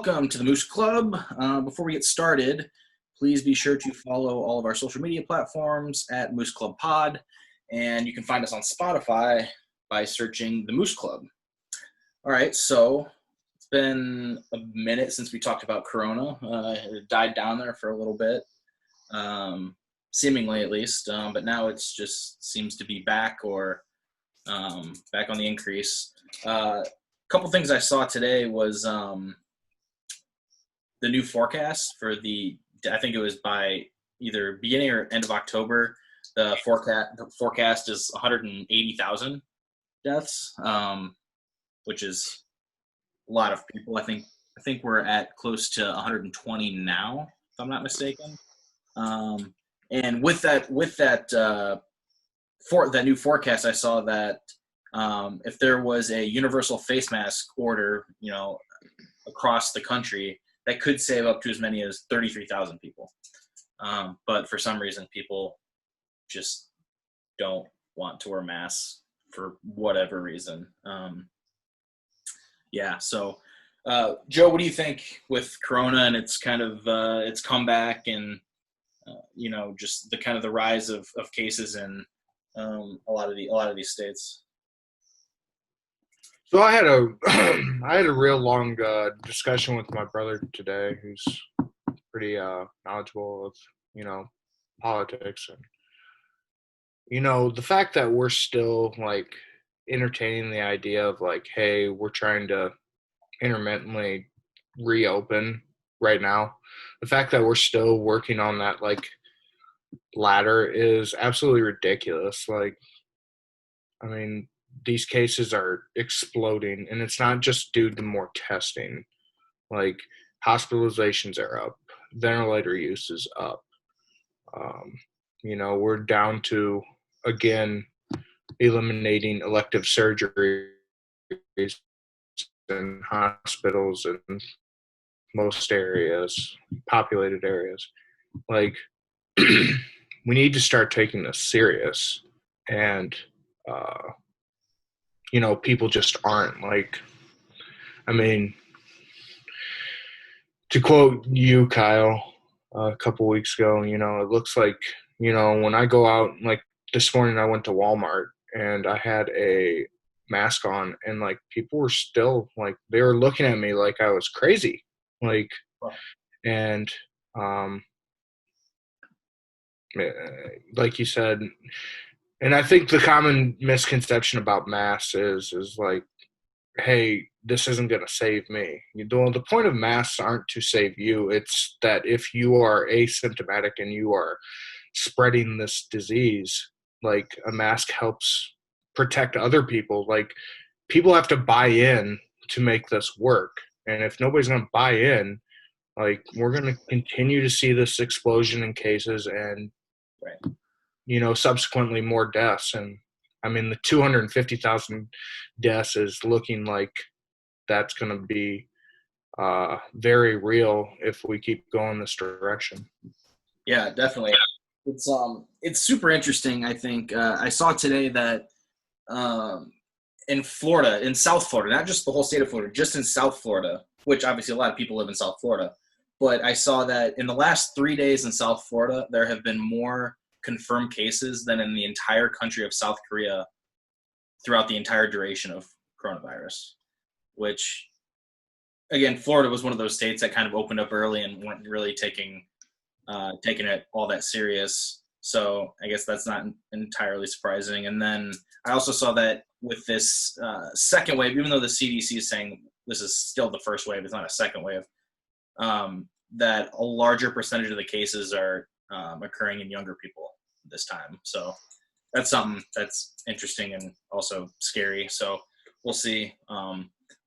welcome to the Moose Club. Before we get started, please be sure to follow all of our social media platforms at Moose Club Pod, and you can find us on Spotify by searching the Moose Club. All right, so it's been a minute since we talked about Corona. It died down there for a little bit, seemingly at least, but now it's just seems to be back or back on the increase. Couple things I saw today was the new forecast for I think it was by either beginning or end of October. The forecast is 180,000 deaths, which is a lot of people. I think we're at close to 120 now, if I'm not mistaken. And with that that new forecast, I saw that if there was a universal face mask order, across the country, that could save up to as many as 33,000 people. But for some reason, people just don't want to wear masks for whatever reason. So Joe, what do you think with Corona and its kind of its comeback and just the kind of the rise of cases in a lot of these states? So I had a real long discussion with my brother today, who's pretty knowledgeable of politics, and the fact that we're still like entertaining the idea of like, hey, we're trying to intermittently reopen right now. The fact that we're still working on that like ladder is absolutely ridiculous. Like, I mean, these cases are exploding, and it's not just due to more testing. Like, hospitalizations are up, ventilator use is up. We're down to, again, eliminating elective surgeries in hospitals in most areas, populated areas. Like, we need to start taking this serious, and people just aren't. Like, I mean, to quote you, Kyle, a couple weeks ago, it looks like, when I go out, like this morning I went to Walmart and I had a mask on, and like people were still like, they were looking at me like I was crazy. Like, and like you said, and I think the common misconception about masks is like, hey, this isn't going to save me. The point of masks aren't to save you. It's that if you are asymptomatic and you are spreading this disease, like a mask helps protect other people. Like, people have to buy in to make this work. And if nobody's going to buy in, like, we're going to continue to see this explosion in cases and, subsequently more deaths. And I mean, the 250,000 deaths is looking like that's going to be very real if we keep going this direction. Yeah, definitely. It's super interesting. I think I saw today that in Florida, in South Florida, not just the whole state of Florida, just in South Florida, which obviously a lot of people live in South Florida, but I saw that in the last 3 days in South Florida, there have been more confirmed cases than in the entire country of South Korea throughout the entire duration of coronavirus, which, again, Florida was one of those states that kind of opened up early and weren't really taking it all that serious. So I guess that's not entirely surprising. And then I also saw that with this second wave, even though the CDC is saying this is still the first wave, it's not a second wave, that a larger percentage of the cases are occurring in younger people this time. So that's something that's interesting and also scary. So we'll see.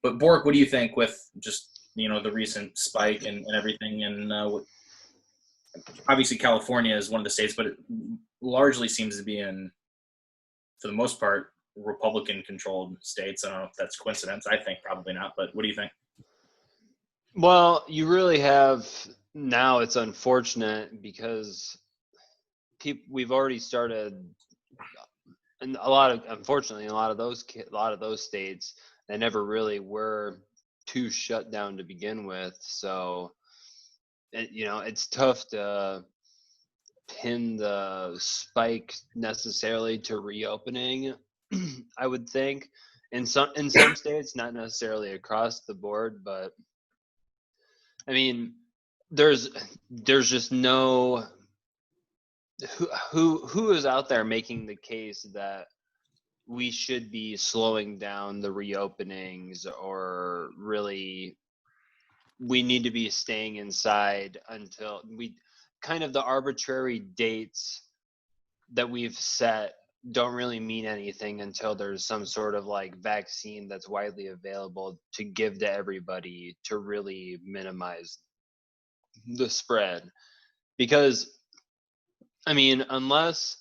But Bork, what do you think with just, the recent spike and everything? And obviously California is one of the states, but it largely seems to be for the most part, Republican-controlled states. I don't know if that's coincidence. I think probably not. But what do you think? Well, you really have now. It's unfortunate because we've already started, and unfortunately, a lot of those states, they never really were too shut down to begin with. So, it's tough to pin the spike necessarily to reopening. I would think in some states, not necessarily across the board, but I mean, there's just no who is out there making the case that we should be slowing down the reopenings, or really we need to be staying inside until we kind of the arbitrary dates that we've set don't really mean anything until there's some sort of like vaccine that's widely available to give to everybody to really minimize the spread. Because I mean, unless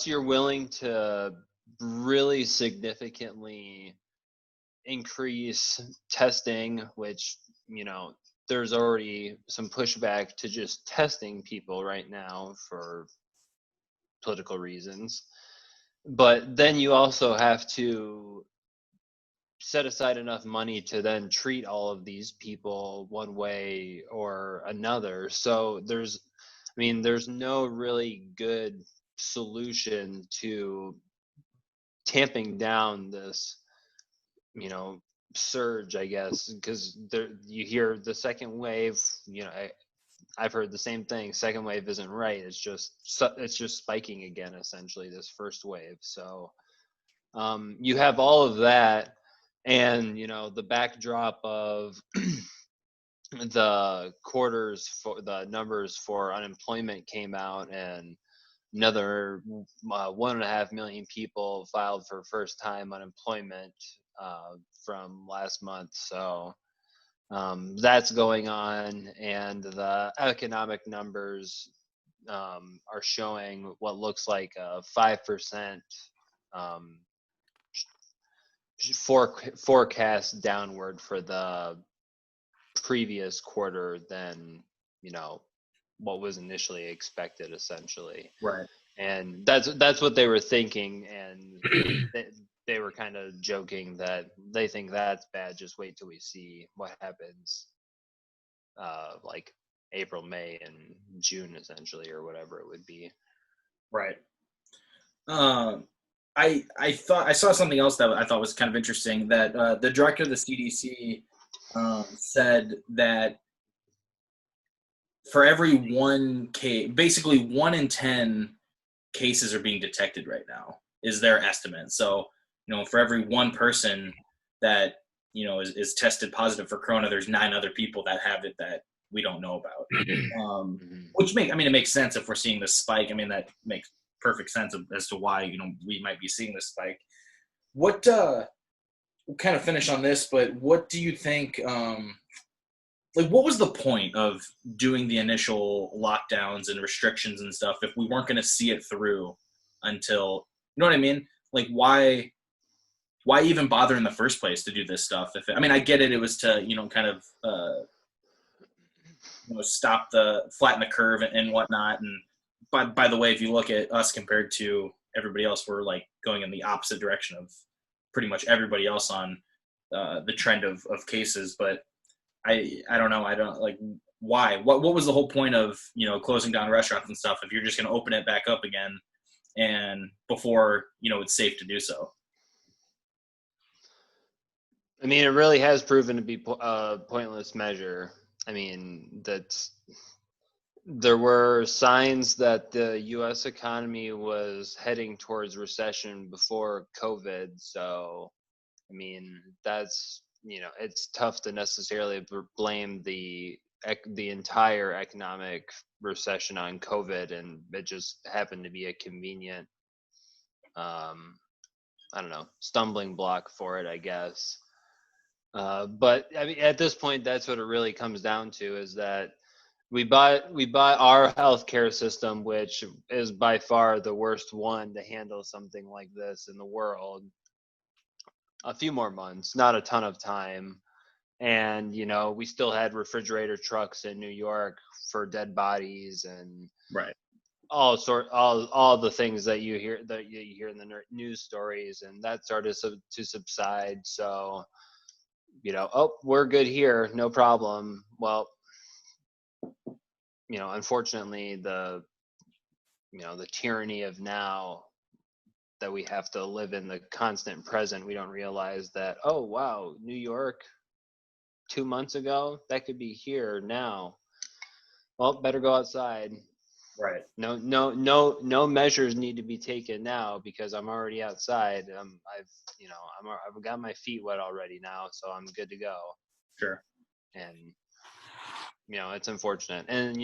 you're willing to really significantly increase testing, which, there's already some pushback to just testing people right now for political reasons. But then you also have to set aside enough money to then treat all of these people one way or another. So there's no really good solution to tamping down this, surge, I guess, because you hear the second wave, I've heard the same thing. Second wave isn't right. It's just spiking again, essentially, this first wave. So you have all of that, and the backdrop of the quarters for the numbers for unemployment came out, and another 1.5 million people filed for first time unemployment from last month. So that's going on, and the economic numbers are showing what looks like a 5% forecast downward for the previous quarter than what was initially expected, essentially. Right. And that's what they were thinking, and they were kind of joking that they think that's bad. Just wait till we see what happens, like April, May, and June, essentially, or whatever it would be. Right. I thought I saw something else that I thought was kind of interesting, that the director of the CDC said that for every 1 case, basically 1 in 10 cases are being detected right now, is their estimate. So, for every one person that, is tested positive for corona, there's 9 other people that have it that we don't know about. Which it makes sense if we're seeing this spike. I mean, that makes perfect sense as to why, we might be seeing this spike. What, we'll kind of finish on this, but what do you think, what was the point of doing the initial lockdowns and restrictions and stuff if we weren't going to see it through until, you know what I mean? Like, why even bother in the first place to do this stuff? I get it was to, kind of, flatten the curve and whatnot. And by the way, if you look at us compared to everybody else, we're like going in the opposite direction of pretty much everybody else on the trend of cases. But I don't know. I don't like why. What was the whole point of closing down restaurants and stuff if you're just going to open it back up again and before it's safe to do so? I mean, it really has proven to be a pointless measure. I mean, there were signs that the U.S. economy was heading towards recession before COVID. So, I mean, that's it's tough to necessarily blame the entire economic recession on COVID, and it just happened to be a convenient, I don't know, stumbling block for it, I guess. But I mean, at this point, that's what it really comes down to, is that we bought our healthcare system, which is by far the worst one to handle something like this in the world, a few more months, not a ton of time. And we still had refrigerator trucks in New York for dead bodies, and Right. all the things that you hear in the news stories, and that started to subside. So oh, we're good here, no problem. Well, unfortunately, the tyranny of now, that we have to live in the constant present, we don't realize that, oh wow, New York 2 months ago, that could be here now. Well, better go outside. Right. No measures need to be taken now because I'm already outside. I've got my feet wet already now, so I'm good to go. Sure. And it's unfortunate. And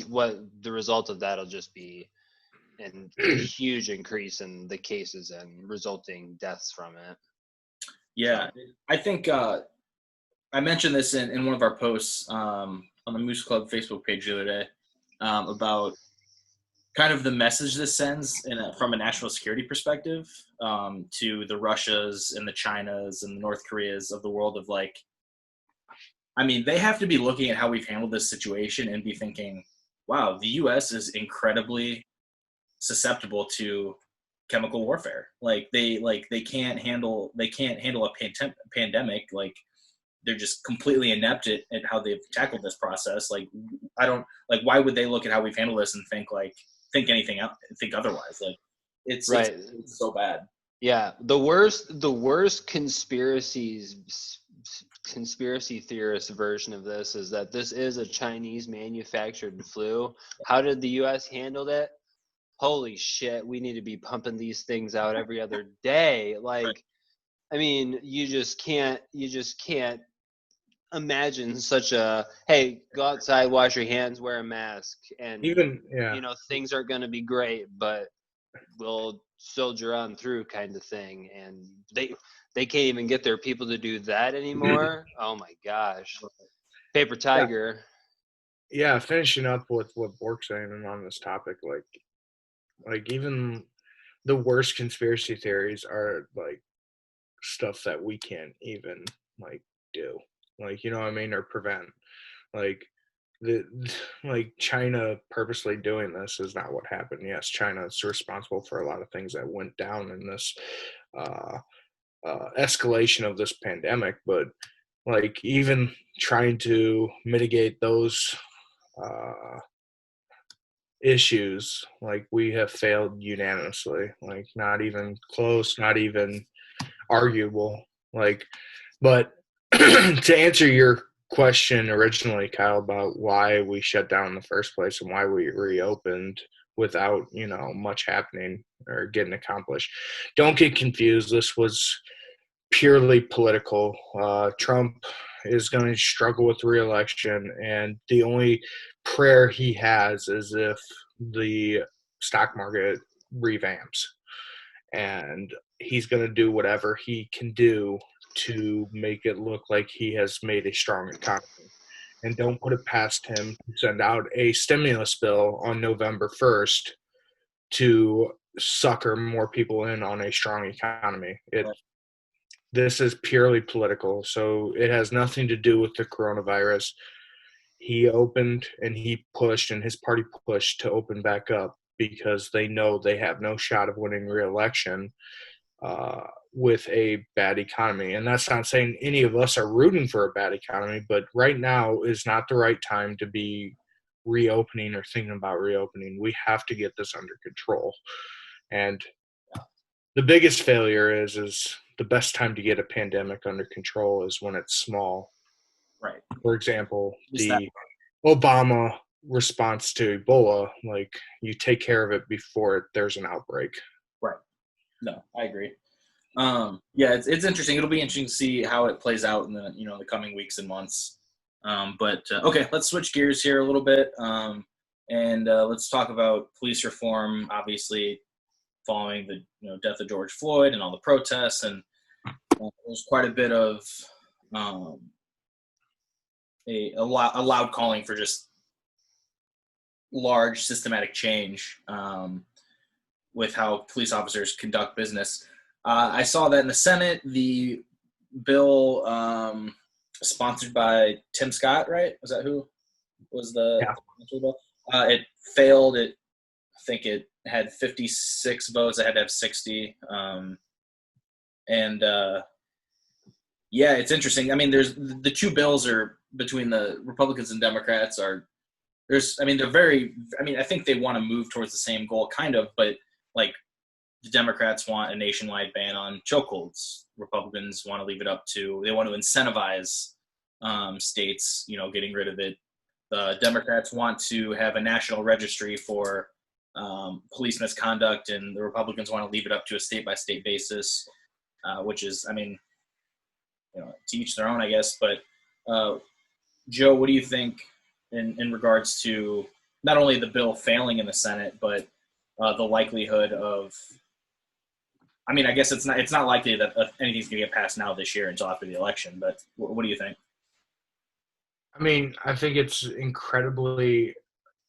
what the result of that'll just be a huge increase in the cases and resulting deaths from it. Yeah, I think I mentioned this in one of our posts on the Moose Club Facebook page the other day about kind of the message this sends from a national security perspective to the Russias and the Chinas and the North Koreas of the world of like, I mean, they have to be looking at how we've handled this situation and be thinking, wow, the U.S. is incredibly susceptible to chemical warfare. Like they can't handle a pandemic. Like they're just completely inept at how they've tackled this process. Like why would they look at how we've handled this and think anything else, think otherwise? Like it's right. It's so bad. Yeah, the worst conspiracy theorist version of this is that this is a Chinese manufactured flu. How did the US handle it? Holy shit, we need to be pumping these things out every other day. Like, Right. I mean, you just can't imagine such a, hey, go outside, wash your hands, wear a mask, and things are going to be great, but we'll soldier on through kind of thing. And they can't even get their people to do that anymore. Oh my gosh. Paper tiger. Yeah, finishing up with what Bork's saying on this topic, like even the worst conspiracy theories are like stuff that we can't even like do, like, you know what I mean, or prevent. Like China purposely doing this is not what happened. Yes, China is responsible for a lot of things that went down in this escalation of this pandemic, but like even trying to mitigate those issues, like we have failed unanimously, like not even close, not even arguable. Like, but to answer your question originally, Kyle, about why we shut down in the first place and why we reopened without, much happening or getting accomplished, don't get confused. This was purely political. Trump is going to struggle with re-election, and the only prayer he has is if the stock market revamps, and he's going to do whatever he can do to make it look like he has made a strong economy. And don't put it past him to send out a stimulus bill on November 1st to sucker more people in on a strong economy. This is purely political, so it has nothing to do with the coronavirus. He opened and he pushed, and his party pushed to open back up because they know they have no shot of winning re-election with a bad economy. And that's not saying any of us are rooting for a bad economy, but right now is not the right time to be reopening or thinking about reopening. We have to get this under control. And the biggest failure is the best time to get a pandemic under control is when it's small. Right. For example, the Obama response to Ebola, like you take care of it before there's an outbreak. Right. No, I agree. Yeah, it's interesting. It'll be interesting to see how it plays out in the the coming weeks and months. Okay, let's switch gears here a little bit, and let's talk about police reform. Obviously, following the death of George Floyd and all the protests, and there's quite a bit of a loud calling for just large systematic change with how police officers conduct business. I saw that in the Senate, the bill sponsored by Tim Scott, right? Was that who was the bill? It failed. I think it had 56 votes. It had to have 60. Yeah, it's interesting. I mean, there's the two bills are between the Republicans and Democrats are there's I mean they're very I think they want to move towards the same goal kind of, but like the Democrats want a nationwide ban on chokeholds. Republicans want to leave it up to they want to incentivize states, getting rid of it. The Democrats want to have a national registry for police misconduct, and the Republicans want to leave it up to a state by state basis, which is to each their own, I guess. But Joe, what do you think in regards to not only the bill failing in the Senate, but the likelihood of? I guess it's not likely that anything's going to get passed now this year until after the election. But what do you think? I think it's incredibly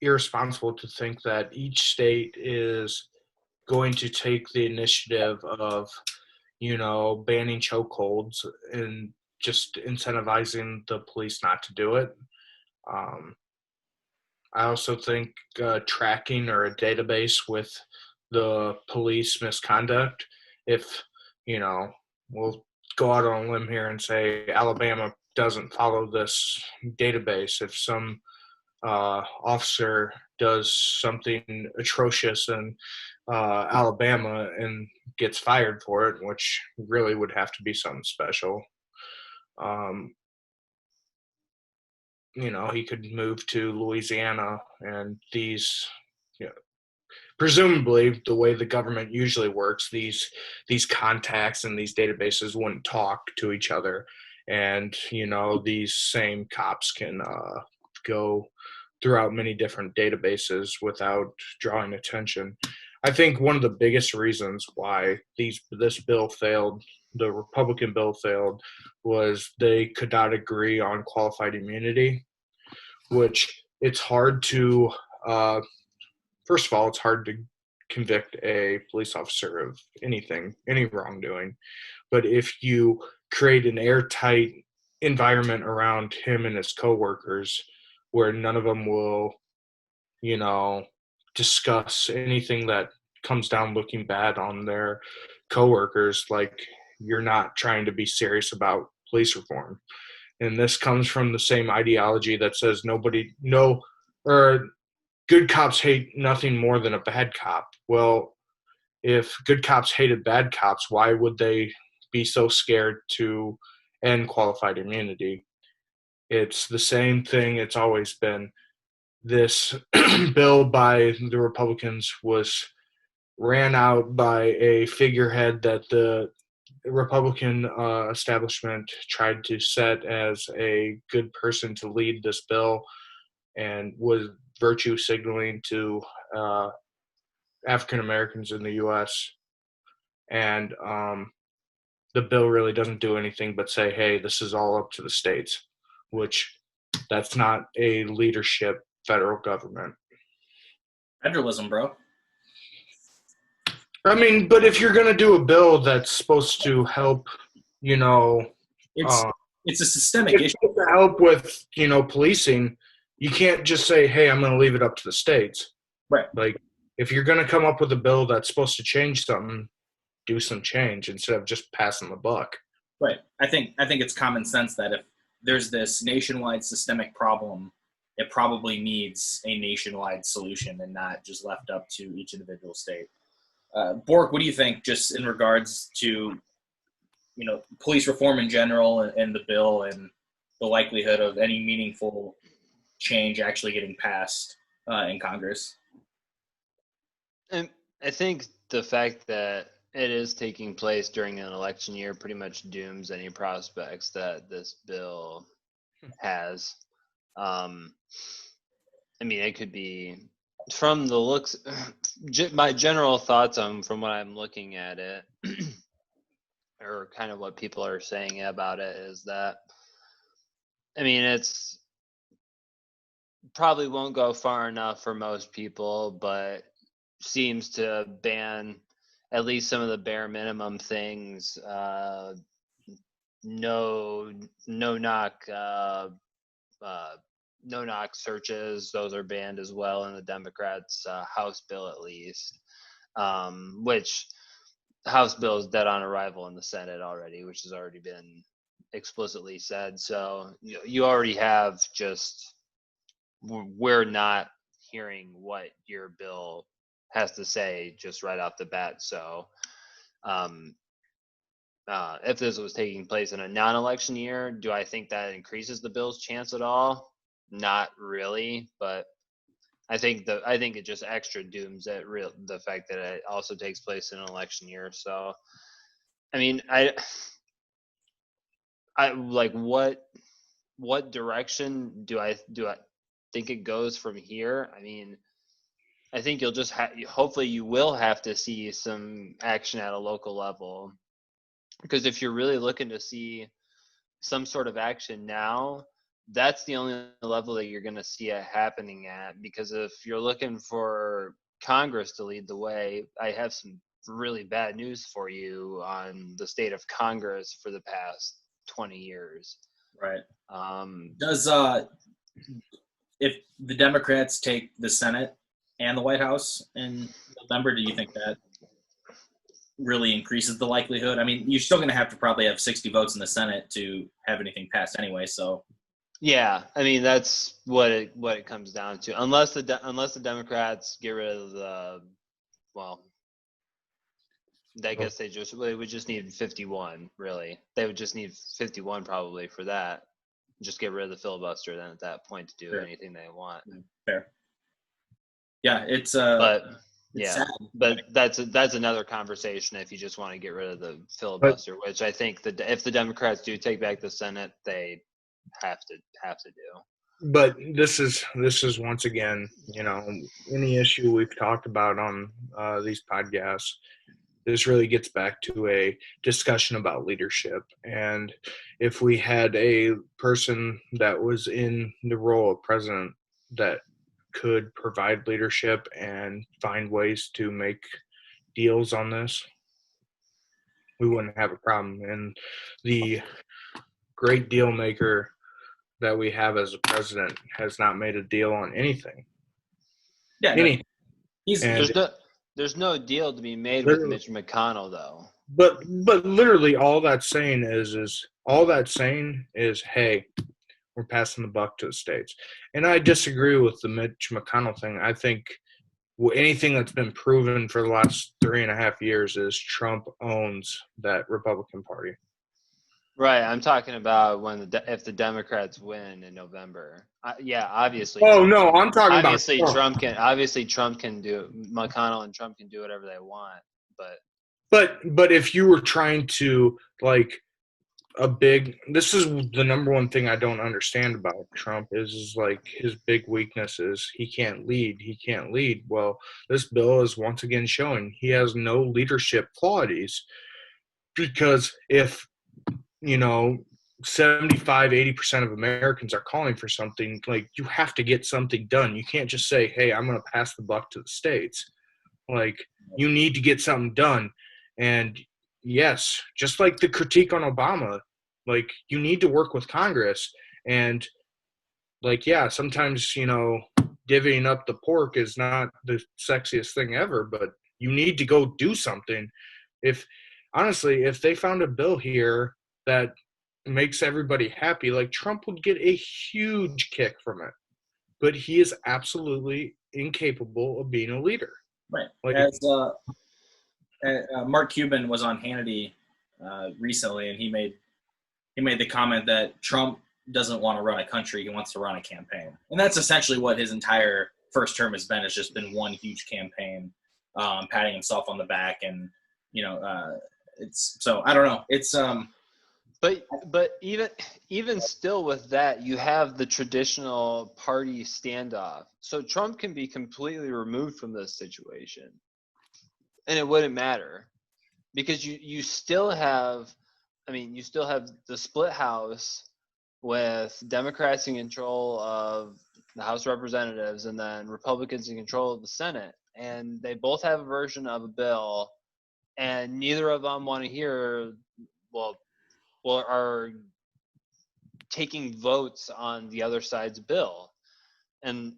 irresponsible to think that each state is going to take the initiative of, banning chokeholds and just incentivizing the police not to do it. I also think tracking or a database with the police misconduct, if, we'll go out on a limb here and say Alabama doesn't follow this database. If some officer does something atrocious in Alabama and gets fired for it, which really would have to be something special, he could move to Louisiana, and these, presumably the way the government usually works, these contacts and these databases wouldn't talk to each other, and these same cops can go throughout many different databases without drawing attention. I think one of the biggest reasons why this bill failed, the Republican bill failed, was they could not agree on qualified immunity, which it's hard to, first of all, it's hard to convict a police officer of any wrongdoing. But if you create an airtight environment around him and his coworkers where none of them will, discuss anything that comes down looking bad on their coworkers, like, you're not trying to be serious about police reform. And this comes from the same ideology that says good cops hate nothing more than a bad cop. Well, if good cops hated bad cops, why would they be so scared to end qualified immunity? It's the same thing it's always been. This bill by the Republicans was ran out by a figurehead that the Republican establishment tried to set as a good person to lead this bill, and was virtue signaling to African Americans in the U.S. And the bill really doesn't do anything but say, hey, this is all up to the states, which that's not a leadership federal government. Federalism, bro. But if you're going to do a bill that's supposed to help, it's a systemic issue. To help with, policing, you can't just say, hey, I'm going to leave it up to the states. Right. Like, if you're going to come up with a bill that's supposed to change something, do some change instead of just passing the buck. Right. I think it's common sense that if there's this nationwide systemic problem, it probably needs a nationwide solution and not just left up to each individual state. Bork, what do you think, just in regards to, police reform in general and the bill and the likelihood of any meaningful change actually getting passed in Congress? And I think the fact that it is taking place during an election year pretty much dooms any prospects that this bill has. It could be, from the looks, my general thoughts from what I'm looking at it, or kind of what people are saying about it, is that, it's probably won't go far enough for most people, but seems to ban at least some of the bare minimum things. No knock searches, those are banned as well in the Democrats' House bill, at least, which House bill is dead on arrival in the Senate already, which has already been explicitly said. So you already have just, we're not hearing what your bill has to say just right off the bat. So if this was taking place in a non-election year, do I think that increases the bill's chance at all? Not really, but I think it just extra dooms the fact that it also takes place in an election year. So, I mean, I like what direction do I think it goes from here? I mean, I think you'll just hopefully you will have to see some action at a local level, because if you're really looking to see some sort of action now, that's the only level that you're going to see it happening at. Because if you're looking for Congress to lead the way, I have some really bad news for you on the state of Congress for the past 20 years. Right. If the Democrats take the Senate and the White House in November, do you think that really increases the likelihood? I mean, you're still going to have to probably have 60 votes in the Senate to have anything passed anyway. So, yeah, I mean that's what it comes down to. Unless the Democrats get rid of I guess they would just need 51. Really, they would just need 51 probably for that. Just get rid of the filibuster then at that point to do anything they want. Fair. Yeah, it's sad. But that's another conversation if you just want to get rid of the filibuster, which I think that if the Democrats do take back the Senate, they have to do. But this is once again, any issue we've talked about on these podcasts, this really gets back to a discussion about leadership. And if we had a person that was in the role of president that could provide leadership and find ways to make deals on this, we wouldn't have a problem. And the great deal maker that we have as a president has not made a deal on anything. Yeah, anything. There's no deal to be made with Mitch McConnell, though. But literally, all that's saying is, hey, we're passing the buck to the states. And I disagree with the Mitch McConnell thing. I think anything that's been proven for the last 3.5 years is Trump owns that Republican Party. Right, I'm talking about if the Democrats win in November. Yeah, obviously. Oh no, I'm talking about Trump. Trump can do McConnell and Trump can do whatever they want, but if you were trying to this is the number one thing I don't understand about Trump is like his big weakness is he can't lead. Well, this bill is once again showing he has no leadership qualities, because if 75-80% of Americans are calling for something, like, you have to get something done. You can't just say, hey, I'm going to pass the buck to the states. Like, you need to get something done. And yes, just like the critique on Obama, like, you need to work with Congress. And sometimes, divvying up the pork is not the sexiest thing ever, but you need to go do something. If they found a bill here that makes everybody happy, like, Trump would get a huge kick from it. But he is absolutely incapable of being a leader. Right. Like, as Mark Cuban was on Hannity recently, and he made the comment that Trump doesn't want to run a country; he wants to run a campaign, and that's essentially what his entire first term has been. It's just been one huge campaign, patting himself on the back, and it's so I don't know. It's But even still with that, you have the traditional party standoff. So Trump can be completely removed from this situation, and it wouldn't matter, because you still have the split house with Democrats in control of the House of Representatives and then Republicans in control of the Senate, and they both have a version of a bill, and neither of them want to hear are taking votes on the other side's bill. And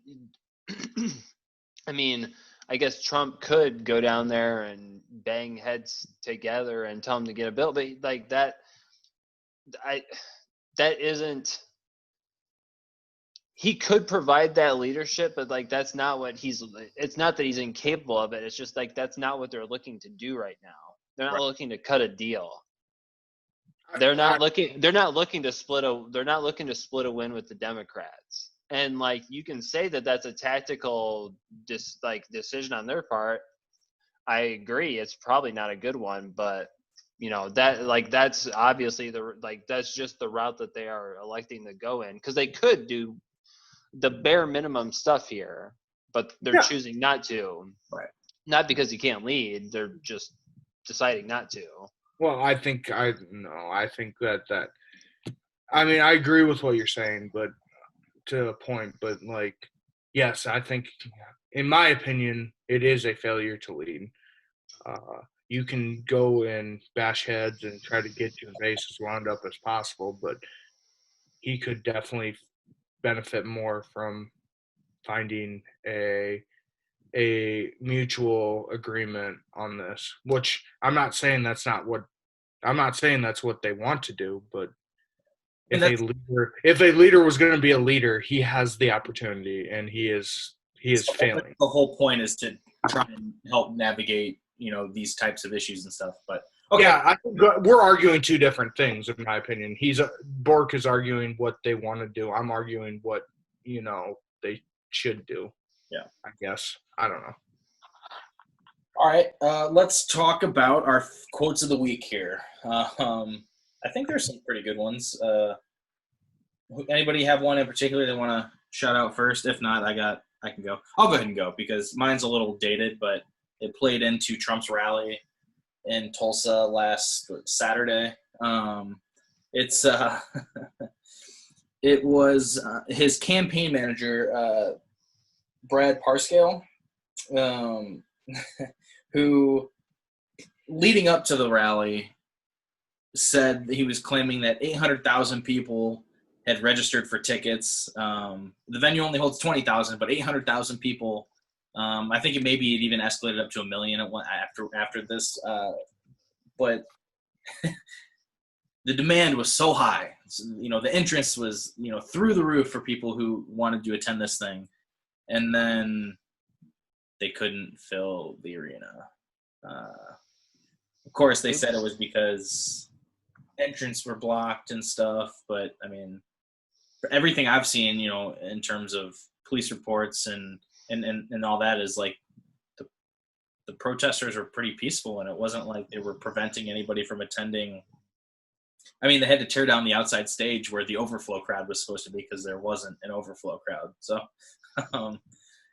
I guess Trump could go down there and bang heads together and tell them to get a bill, but like that isn't. He could provide that leadership, but like that's not what he's. It's not that he's incapable of it. It's just like that's not what they're looking to do right now. They're not Right. looking to cut a deal. They're not looking to split a win with the Democrats. And like you can say that that's a tactical decision on their part. I agree, it's probably not a good one, but that's obviously that's just the route that they are electing to go in, because they could do the bare minimum stuff here, but they're choosing not to. Right. Not because he can't lead, they're just deciding not to. Well, I think that I mean, I agree with what you're saying, but to a point, but like, yes, I think, in my opinion, it is a failure to lead. You can go and bash heads and try to get your base as wound up as possible, but he could definitely benefit more from finding a mutual agreement on this, which I'm not saying that's what they want to do, but if a leader was going to be a leader, he has the opportunity, and he is failing. The whole point is to try and help navigate, these types of issues and stuff. But okay. Yeah, I think we're arguing two different things, in my opinion. Bork is arguing what they want to do. I'm arguing what they should do. Yeah, I guess. I don't know. All right, let's talk about our quotes of the week here. I think there's some pretty good ones. Anybody have one in particular they want to shout out first? If not, I can go. I'll go ahead and go because mine's a little dated, but it played into Trump's rally in Tulsa last Saturday. It was his campaign manager, Brad Parscale, who, leading up to the rally, said he was claiming that 800,000 people had registered for tickets. The venue only holds 20,000, but 800,000 people. I think it even escalated up to 1 million after this. But the demand was so high. The interest was, through the roof for people who wanted to attend this thing. And then they couldn't fill the arena. Of course, they said it was because entrants were blocked and stuff. But, I mean, for everything I've seen, in terms of police reports and all that, is like the protesters were pretty peaceful, and it wasn't like they were preventing anybody from attending. I mean, they had to tear down the outside stage where the overflow crowd was supposed to be because there wasn't an overflow crowd. So,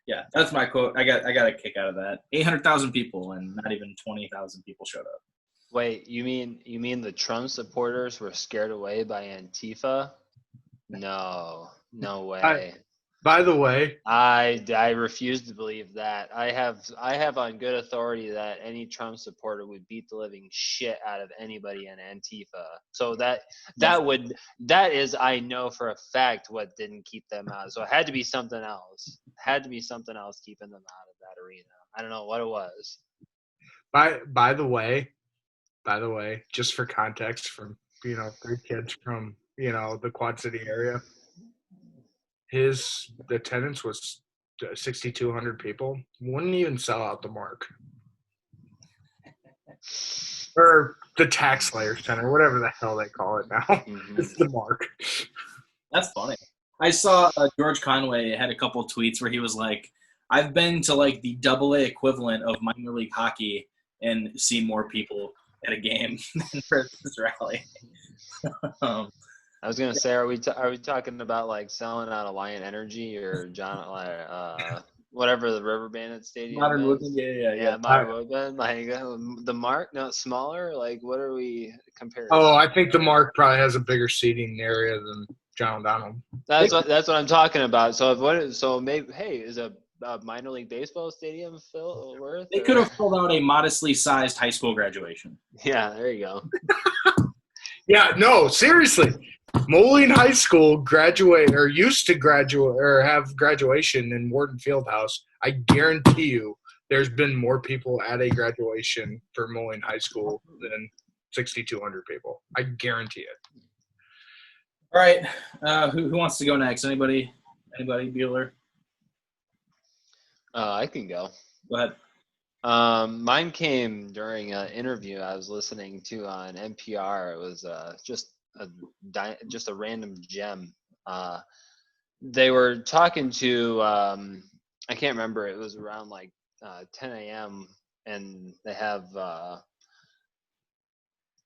yeah, that's my quote. I got a kick out of that. 800,000 people, and not even 20,000 people showed up. Wait, you mean the Trump supporters were scared away by Antifa? No way. By the way, I refuse to believe that. I have on good authority that any Trump supporter would beat the living shit out of anybody in Antifa. So that is, I know for a fact, what didn't keep them out. So it had to be something else. Keeping them out of that arena. I don't know what it was. By the way, just for context, from 3 kids from the Quad City area, his attendance was 6,200 people. Wouldn't even sell out the Mark or the Tax Slayer Center, whatever the hell they call it now. Mm-hmm. It's the Mark. That's funny. I saw George Conway had a couple of tweets where he was like, "I've been to like the AA equivalent of minor league hockey and seen more people at a game than for this rally." I was gonna say, are we talking about like selling out Alliant Energy or whatever the River Bandit Stadium? Modern Woodland, yeah. Modern Woodland, like the Mark, no, smaller. Like, what are we comparing? Oh, I think the Mark probably has a bigger seating area than John O'Donnell. That's what I'm talking about. So maybe, hey, is a minor league baseball stadium worth? They could have pulled out a modestly sized high school graduation. Yeah, there you go. Yeah, no, seriously. Moline High School used to graduate or have graduation in Wharton Fieldhouse. I guarantee you there's been more people at a graduation for Moline High School than 6,200 people. I guarantee it. All right. Who wants to go next? Anybody? Bueller? I can go. Go ahead. Mine came during an interview I was listening to on NPR. It was just a random gem. They were talking to I can't remember. It was around like 10 a.m. and they have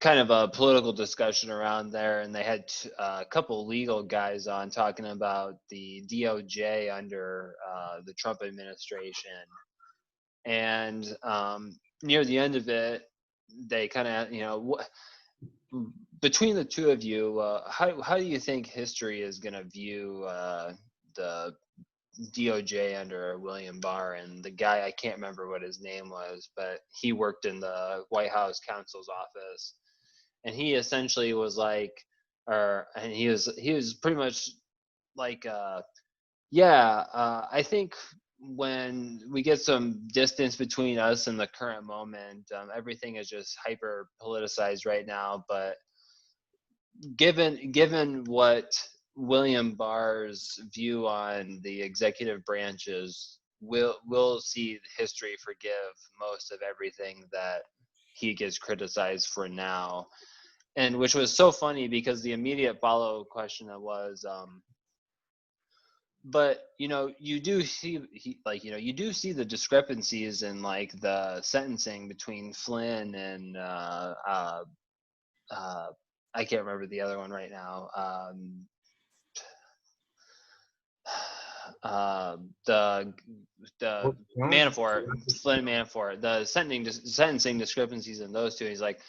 kind of a political discussion around there, and they had a couple legal guys on talking about the DOJ under the Trump administration. And near the end of it, they kind of, between the two of you, how do you think history is going to view the DOJ under William Barr? And the guy, I can't remember what his name was, but he worked in the White House counsel's office, and he essentially was like, and he was pretty much like, I think when we get some distance between us and the current moment, everything is just hyper politicized right now. But given what William Barr's view on the executive branch is, we'll see history forgive most of everything that he gets criticized for now. And which was so funny because the immediate follow question was, but you do see the discrepancies in like the sentencing between Flynn and I can't remember the other one right now. The Manafort, Flynn Manafort, the sentencing discrepancies in those two. He's like,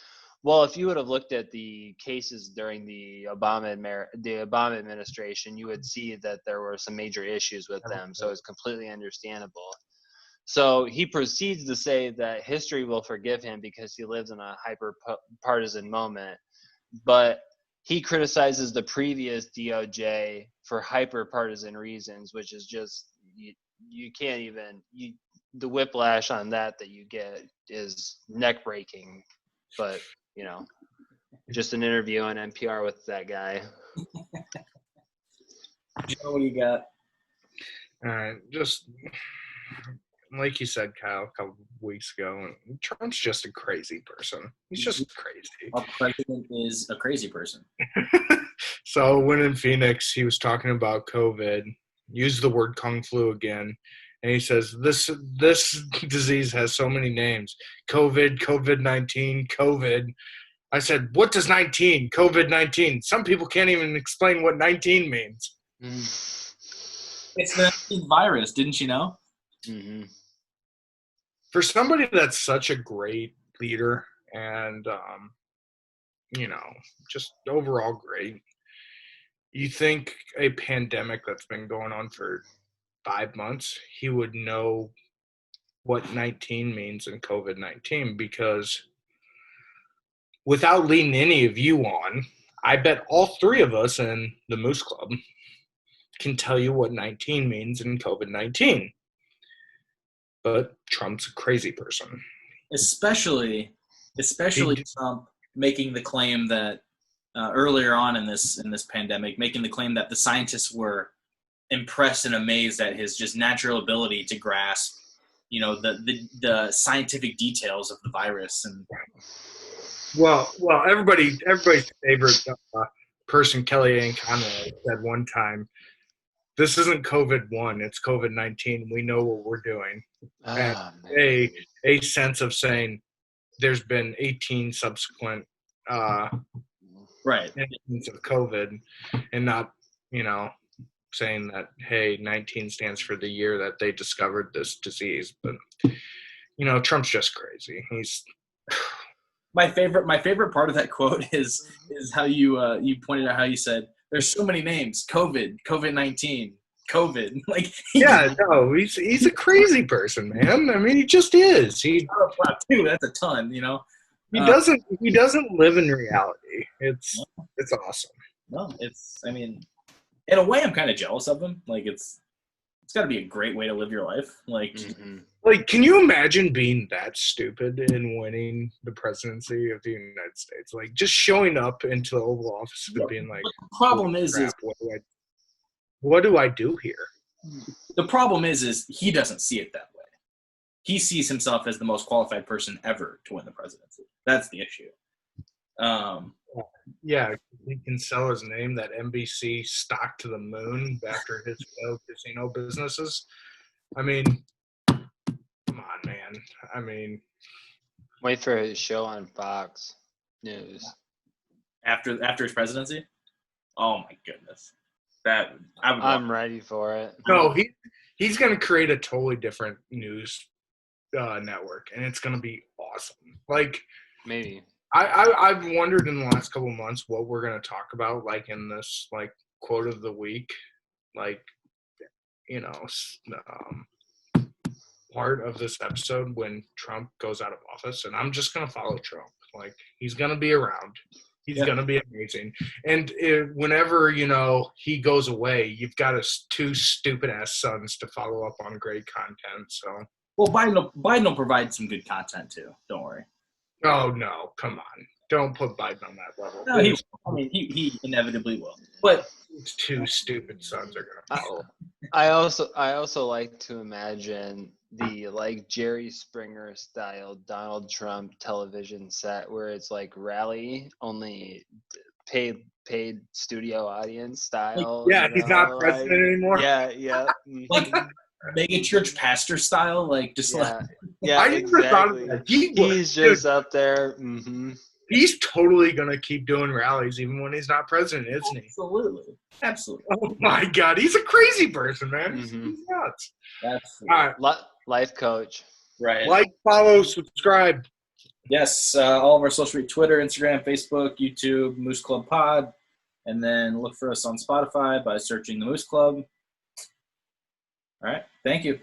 well, if you would have looked at the cases during the Obama administration, you would see that there were some major issues with them. So it's completely understandable. So he proceeds to say that history will forgive him because he lives in a hyper-partisan moment. But he criticizes the previous DOJ for hyper-partisan reasons, which is just, you can't even, the whiplash on that you get is neck-breaking. But just an interview on NPR with that guy. Joe, what do you got? Just like you said, Kyle, a couple weeks ago, Trump's just a crazy person. He's just crazy. Our president is a crazy person. So when in Phoenix, he was talking about COVID, used the word Kung flu again, and he says, this disease has so many names. COVID, COVID-19, COVID. I said, what does 19, COVID-19? Some people can't even explain what 19 means. It's the virus, didn't you know? Mm-hmm. For somebody that's such a great leader and, just overall great, you think a pandemic that's been going on for 5 months, he would know what 19 means in COVID-19, because without leading any of you on, I bet all three of us in the Moose Club can tell you what 19 means in COVID-19. But Trump's a crazy person. Especially Trump making the claim that earlier on in this pandemic, making the claim that the scientists were impressed and amazed at his just natural ability to grasp, the scientific details of the virus. And well, everybody's favorite person, Kellyanne Conway, said one time, "This isn't COVID-1, it's COVID-19. We know what we're doing." And a sense of saying there's been 18 subsequent right instances of COVID, and not saying that, hey, 19 stands for the year that they discovered this disease. But Trump's just crazy. He's my favorite part of that quote is how you pointed out how you said there's so many names: COVID, COVID-19, COVID. Like, no, he's a crazy person, man. I mean, he just is. Dude, that's a ton. He doesn't live in reality. It's awesome. No, in a way, I'm kind of jealous of him. Like, it's it's got to be a great way to live your life. Like, Mhm. Like, can you imagine being that stupid and winning the presidency of the United States? Like, just showing up into the Oval Office and being like, the problem "Holy is crap, what do I do here?" the problem is he doesn't see it that way. He sees himself as the most qualified person ever to win the presidency. That's the issue. Yeah, he can sell his name, that NBC stock to the moon after his failed casino businesses. I mean, come on, man. I mean, Wait for his show on Fox News. after his presidency. Oh my goodness, that I would. I'm ready for it. no, he's going to create a totally different news network, and it's going to be awesome. Like, Maybe. I've wondered in the last couple of months what we're going to talk about, like in this like quote of the week, like, you know, part of this episode when Trump goes out of office, and I'm just going to follow Trump. Like, he's going to be around. He's going to be amazing. And whenever, you know, he goes away, you've got his two stupid-ass sons to follow up on great content. So, well, Biden will provide some good content too. Don't worry. oh, no, come on. Don't put Biden on that level. No, he inevitably will. But His two stupid sons are going to follow. I also like to imagine the like Jerry Springer style Donald Trump television set where it's like rally only paid studio audience style. Yeah, you he's know, not president anymore. Yeah. like mhm, mega church pastor style, like just like yeah. I never thought of exactly. that. He's just up there. Mm-hmm. He's totally going to keep doing rallies even when he's not president, isn't he? absolutely. Oh, my God. He's a crazy person, man. He's Mhm. nuts. Absolutely. All right. Life coach. Right. Like, follow, subscribe. Yes, all of our social media, Twitter, Instagram, Facebook, YouTube, Moose Club Pod. And then look for us on Spotify by searching the Moose Club. All right. Thank you.